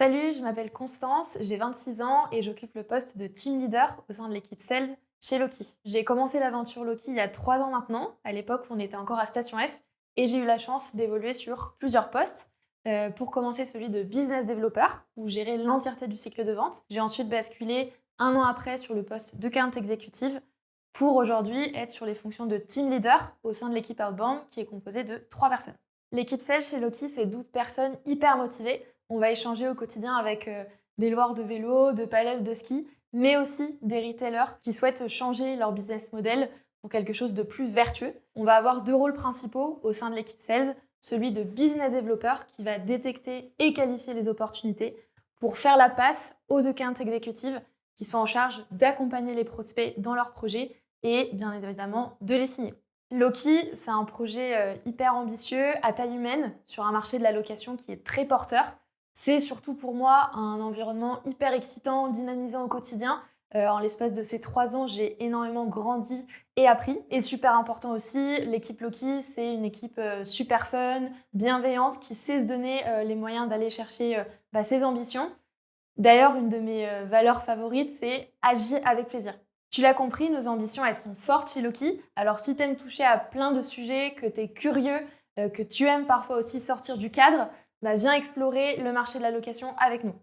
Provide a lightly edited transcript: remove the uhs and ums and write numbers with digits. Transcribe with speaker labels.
Speaker 1: Salut, je m'appelle Constance, j'ai 26 ans et j'occupe le poste de team leader au sein de l'équipe sales chez Loki. J'ai commencé l'aventure Loki il y a 3 ans maintenant, à l'époque où on était encore à Station F, et j'ai eu la chance d'évoluer sur plusieurs postes. Pour commencer celui de business developer, où gérer l'entièreté du cycle de vente. J'ai ensuite basculé un an après sur le poste de account executive pour aujourd'hui être sur les fonctions de team leader au sein de l'équipe outbound qui est composée de 3 personnes. L'équipe sales chez Loki, c'est 12 personnes hyper motivées. On va échanger au quotidien avec des loueurs de vélo, de paddle, de ski, mais aussi des retailers qui souhaitent changer leur business model pour quelque chose de plus vertueux. On va avoir 2 rôles principaux au sein de l'équipe sales, celui de business developer qui va détecter et qualifier les opportunités pour faire la passe aux account exécutives qui sont en charge d'accompagner les prospects dans leurs projets et bien évidemment de les signer. Loki, c'est un projet hyper ambitieux, à taille humaine, sur un marché de la location qui est très porteur. C'est surtout pour moi un environnement hyper excitant, dynamisant au quotidien. En l'espace de ces 3 ans, j'ai énormément grandi et appris. Et super important aussi, l'équipe Loki, c'est une équipe super fun, bienveillante, qui sait se donner les moyens d'aller chercher ses ambitions. D'ailleurs, une de mes valeurs favorites, c'est agir avec plaisir. Tu l'as compris, nos ambitions, elles sont fortes chez Loki. Alors si tu aimes toucher à plein de sujets, que tu es curieux, que tu aimes parfois aussi sortir du cadre, viens explorer le marché de la location avec nous.